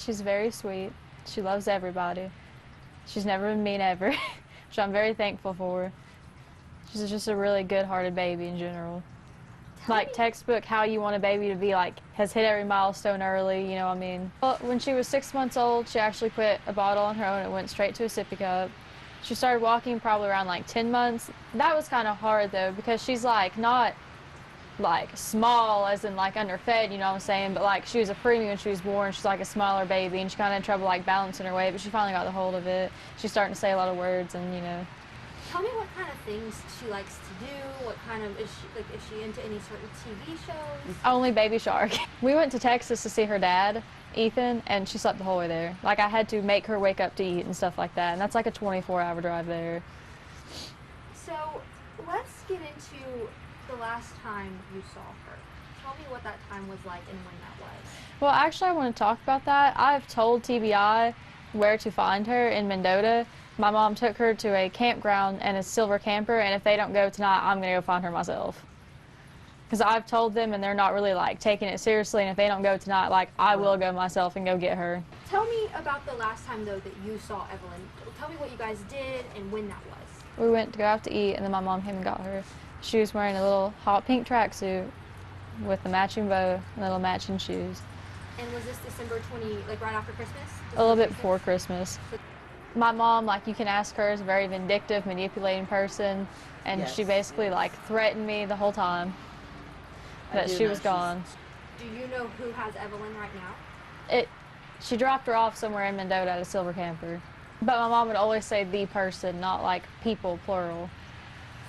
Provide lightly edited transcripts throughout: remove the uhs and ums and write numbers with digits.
She's very sweet. She loves everybody. She's never been mean ever, which I'm very thankful for. She's just a really good-hearted baby in general. Like textbook how you want a baby to be, like has hit every milestone early, you know what I mean? Well, when she was 6 months old, she actually put a bottle on her own and went straight to a sippy cup. She started walking probably around like 10 months. That was kind of hard though, because she's like not like small as in like underfed, you know what I'm saying, but like she was a preemie when she was born. She's like a smaller baby and she kind of had trouble like balancing her weight, but she finally got the hold of it. She's starting to say a lot of words and, you know. Tell me what kind of things she likes to do. What kind of, is she into any certain TV shows? Only Baby Shark. We went to Texas to see her dad, Ethan, and she slept the whole way there. Like I had to make her wake up to eat and stuff like that, and that's like a 24-hour drive there. So let's get into the last time you saw her. Tell me what that time was like and when that was. Well, actually I want to talk about that. I've told TBI where to find her in Mendota. My mom took her to a campground and a silver camper, and if they don't go tonight, I'm going to go find her myself. Because I've told them, and they're not really, like, taking it seriously, and if they don't go tonight, like, I will go myself and go get her. Tell me about the last time, though, that you saw Evelyn. Tell me what you guys did and when that was. We went to go out to eat, and then my mom came and got her. She was wearing a little hot pink tracksuit with the matching bow and little matching shoes. And was this December 20, like, right after Christmas? A little bit before Christmas. My mom, like you can ask her, is a very vindictive, manipulating person, and yes, she basically like threatened me the whole time that she was gone. Do you know who has Evelyn right now? She dropped her off somewhere in Mendota at a silver camper. But my mom would always say the person, not like people, plural.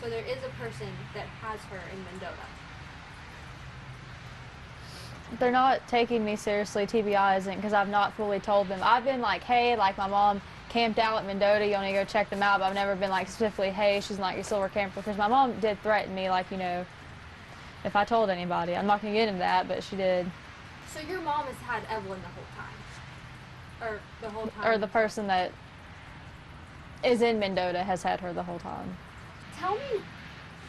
So there is a person that has her in Mendota. They're not taking me seriously, TBI isn't, because I've not fully told them. I've been like, hey, like my mom camped out at Mendota, you want to go check them out, but I've never been like specifically, hey, she's in like your silver camper, because my mom did threaten me, like, you know, if I told anybody. I'm not going to get into that, but she did. So your mom has had Evelyn the whole time? Or the whole time? Or the person that is in Mendota has had her the whole time. Tell me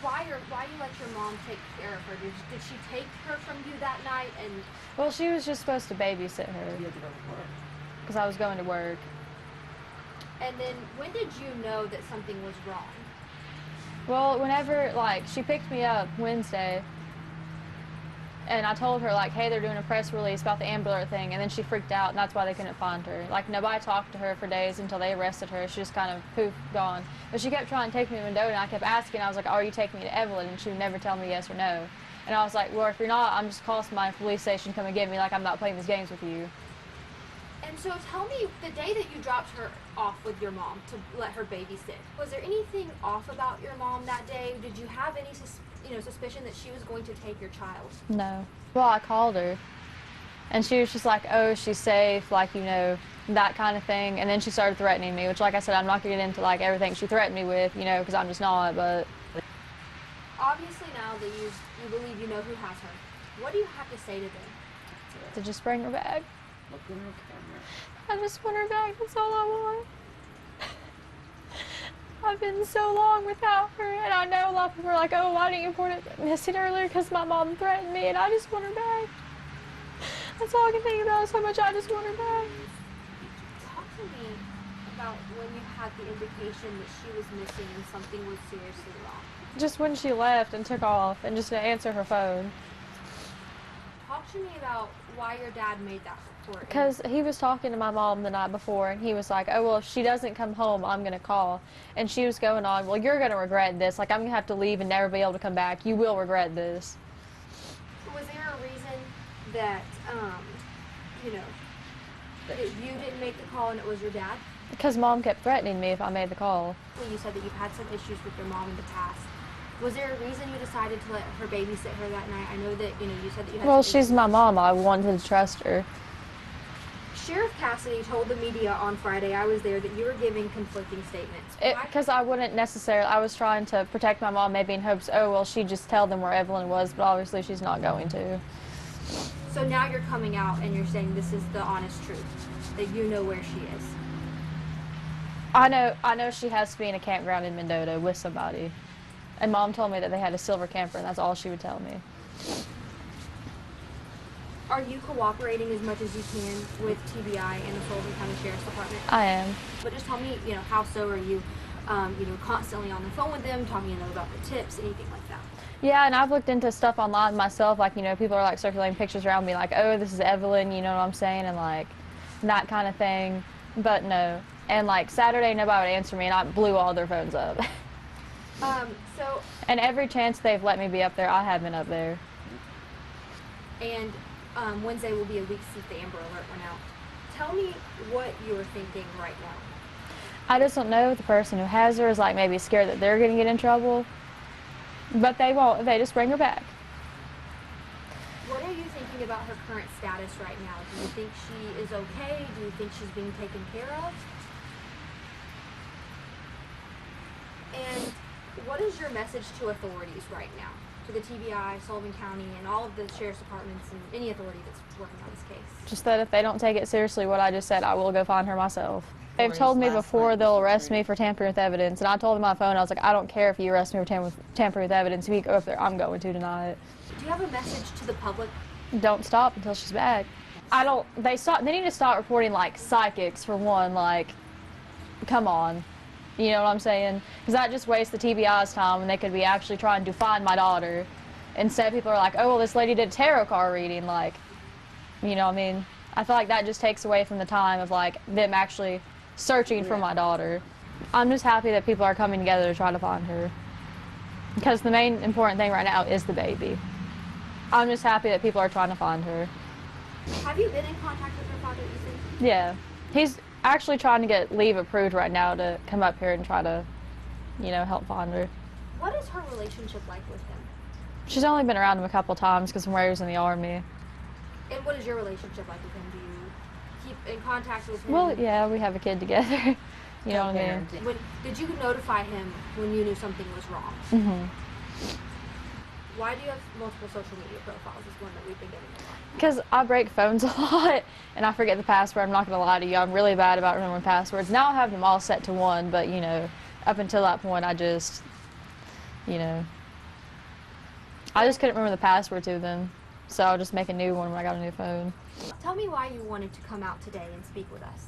why you let your mom take care of her. Did she take her from you that night? And well, she was just supposed to babysit her. You had to go to work. Because I was going to work. And then when did you know that something was wrong? Well, whenever, like, she picked me up Wednesday, and I told her, like, hey, they're doing a press release about the Amber Alert thing, and then she freaked out, and that's why they couldn't find her. Like, nobody talked to her for days until they arrested her. She just kind of, poof, gone. But she kept trying to take me to Mendota, and I kept asking. I was like, are you taking me to Evelyn? And she would never tell me yes or no. And I was like, well, if you're not, I'm just calling my police station, come and get me, like, I'm not playing these games with you. And so tell me, the day that you dropped her off with your mom to let her babysit, was there anything off about your mom that day? Did you have any suspicion that she was going to take your child? No. Well, I called her, and she was just like, oh, she's safe, like, you know, that kind of thing. And then she started threatening me, which, like I said, I'm not going to get into, like, everything she threatened me with, you know, because I'm just not, but... Obviously now that you believe you know who has her, what do you have to say to them? To just bring her back. Look in her camera. I just want her back, that's all I want. I've been so long without her, and I know a lot of people are like, oh, why didn't you report it missing earlier? Because my mom threatened me, and I just want her back. That's all I can think about is how much I just want her back. Talk to me about when you had the indication that she was missing and something was seriously wrong. Just when she left and took off and just didn't answer her phone. Talk to me about why your dad made that report. Because he was talking to my mom the night before, and he was like, oh, well, if she doesn't come home, I'm going to call. And she was going on, well, you're going to regret this. Like, I'm going to have to leave and never be able to come back. You will regret this. Was there a reason that, that you didn't make the call and it was your dad? Because Mom kept threatening me if I made the call. Well, you said that you've had some issues with your mom in the past. Was there a reason you decided to let her babysit her that night? I know that, you said that you had well, she's my mom. I wanted to trust her. Sheriff Cassidy told the media on Friday, I was there, that you were giving conflicting statements. Because I wouldn't necessarily, I was trying to protect my mom maybe in hopes, oh, well, she'd just tell them where Evelyn was, but obviously she's not going to. So now you're coming out and you're saying this is the honest truth, that you know where she is. I know she has to be in a campground in Mendota with somebody. And Mom told me that they had a silver camper, and that's all she would tell me. Are you cooperating as much as you can with TBI and the Sullivan County Sheriff's Department? I am. But just tell me, how so are you, constantly on the phone with them, talking to them about the tips, anything like that? Yeah, and I've looked into stuff online myself, like, people are like circulating pictures around me like, oh, this is Evelyn, you know what I'm saying, and like that kind of thing. But no. And like Saturday, nobody would answer me, and I blew all their phones up. So, And every chance they've let me be up there, I have been up there. and Wednesday will be a week since the Amber Alert went out. Tell me what you're thinking right now. I just don't know if the person who has her is like maybe scared that they're going to get in trouble. But they won't. They just bring her back. What are you thinking about her current status right now? Do you think she is okay? Do you think she's being taken care of? And what is your message to authorities right now? To the TBI, Sullivan County, and all of the sheriff's departments and any authority that's working on this case? Just that if they don't take it seriously, what I just said, I will go find her myself. They've Or told his me last before name they'll was arrest Green. me for tampering with evidence, and I told them on my phone, I was like, I don't care if you arrest me for tampering with evidence. If you go up there, I'm going to tonight. Do you have a message to the public? Don't stop until she's back. They need to stop reporting like psychics for one, like, come on. You know what I'm saying? Because that just wastes the TBI's time when they could be actually trying to find my daughter. Instead, people are like, oh, well, this lady did a tarot card reading, like, you know what I mean? I feel like that just takes away from the time of like them actually searching for my daughter. I'm just happy that people are coming together to try to find her. Because the main important thing right now is the baby. I'm just happy that people are trying to find her. Have you been in contact with her father, Ethan? Yeah. He's actually trying to get leave approved right now to come up here and try to, help find her. What is her relationship like with him? She's only been around him a couple times because from where he was in the Army. And what is your relationship like with him? Do you keep in contact with him? Well, yeah, we have a kid together. You know what I mean? Did you notify him when you knew something was wrong? Mm-hmm. Why do you have multiple social media profiles? Is one that we've been getting a lot. Because I break phones a lot, and I forget the password. I'm not going to lie to you. I'm really bad about remembering passwords. Now I have them all set to one, but, up until that point, I just couldn't remember the password to them. So I'll just make a new one when I got a new phone. Tell me why you wanted to come out today and speak with us.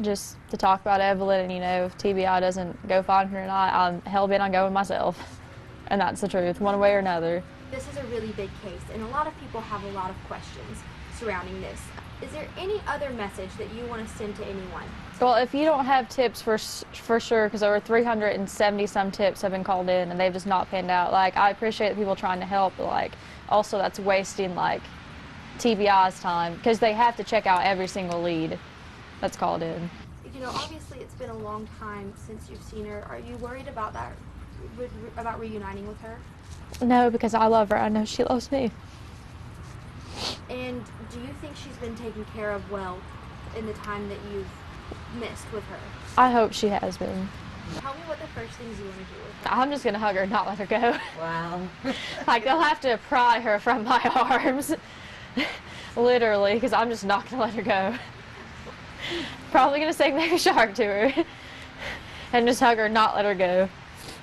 Just to talk about Evelyn, and, if TBI doesn't go find her tonight, I'm hell-bent on going myself. And that's the truth, one way or another. This is a really big case, and a lot of people have a lot of questions surrounding this. Is there any other message that you want to send to anyone? Well, if you don't have tips for sure, because over 370 some tips have been called in and they've just not panned out. Like, I appreciate the people trying to help, but like, also that's wasting like TBI's time because they have to check out every single lead that's called in. Obviously it's been a long time since you've seen her. Are you worried about that, about reuniting with her? No, because I love her. I know she loves me. And do you think she's been taken care of well in the time that you've missed with her? I hope she has been. Tell me what the first things you want to do with her. I'm just going to hug her and not let her go. Wow. Like, they'll have to pry her from my arms. Literally, because I'm just not going to let her go. Probably going to sing Baby Shark to her. And just hug her and not let her go.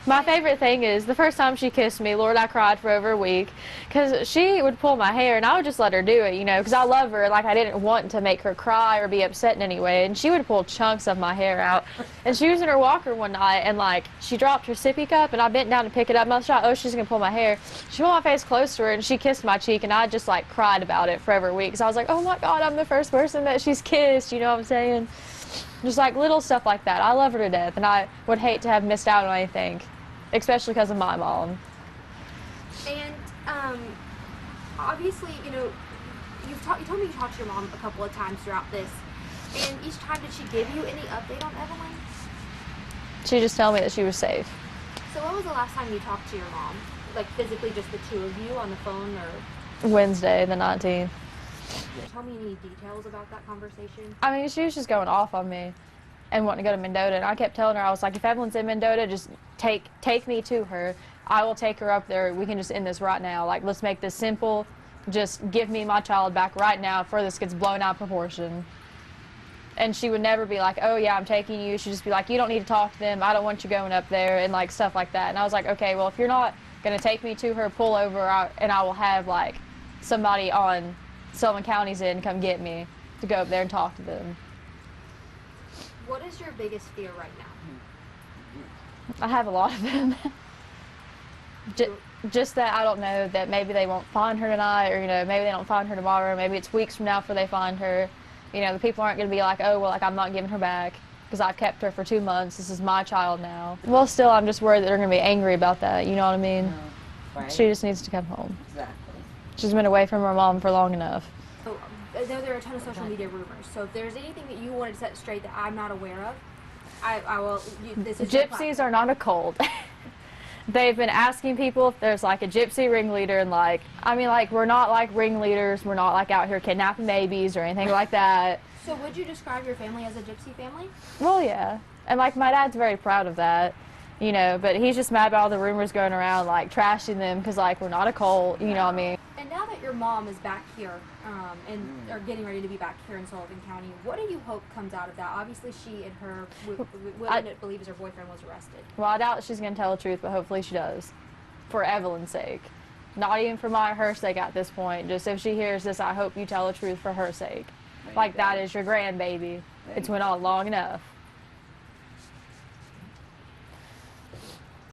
My favorite thing is the first time she kissed me, Lord, I cried for over a week because she would pull my hair and I would just let her do it, because I love her. Like, I didn't want to make her cry or be upset in any way. And she would pull chunks of my hair out. And she was in her walker one night and like she dropped her sippy cup and I bent down to pick it up. And I was like, oh, she's going to pull my hair. She pulled my face close to her and she kissed my cheek and I just like cried about it for over a week. So I was like, oh my God, I'm the first person that she's kissed. You know what I'm saying? Just like little stuff like that. I love her to death, and I would hate to have missed out on anything, especially because of my mom. And obviously, you told me you talked to your mom a couple of times throughout this. And each time, did she give you any update on Evelyn? She just told me that she was safe. So when was the last time you talked to your mom? Like physically, just the two of you on the phone, or? Wednesday, the 19th. Tell me any details about that conversation. I mean, she was just going off on me and wanting to go to Mendota. And I kept telling her, I was like, if Evelyn's in Mendota, just take me to her. I will take her up there. We can just end this right now. Like, let's make this simple. Just give me my child back right now before this gets blown out of proportion. And she would never be like, oh, yeah, I'm taking you. She'd just be like, you don't need to talk to them. I don't want you going up there, and, like, stuff like that. And I was like, okay, well, if you're not going to take me to her, pull over, and I will have, like, somebody on Sullivan County's end come get me to go up there and talk to them. What is your biggest fear right now? I have a lot of them. Just that I don't know that maybe they won't find her tonight, or, you know, maybe they don't find her tomorrow. Maybe it's weeks from now before they find her. You know, the people aren't going to be like, oh, well, like, I'm not giving her back because I've kept her for 2 months. This is my child now. Well, still, I'm just worried that they're going to be angry about that. You know what I mean? Right. She just needs to come home. Exactly. She's been away from her mom for long enough. So, I know there are a ton of social media rumors. So if there's anything that you wanted to set straight that I'm not aware of, I will. This is your Gypsies are not a cult. They've been asking people if there's like a gypsy ringleader, and like, I mean, like, we're not like ringleaders. We're not like out here kidnapping babies or anything like that. So would you describe your family as a gypsy family? Well, yeah. And like, my dad's very proud of that, you know, but he's just mad about all the rumors going around, like, trashing them because, like, we're not a cult, you know what I mean? And now that your mom is back here, and are getting ready to be back here in Sullivan County, what do you hope comes out of that? Obviously, she and her, what it believes her boyfriend was arrested. Well, I doubt she's going to tell the truth, but hopefully she does. For Evelyn's sake. Not even for her sake at this point. Just if she hears this, I hope you tell the truth for her sake. Like, that is your grandbaby. It's went on long enough.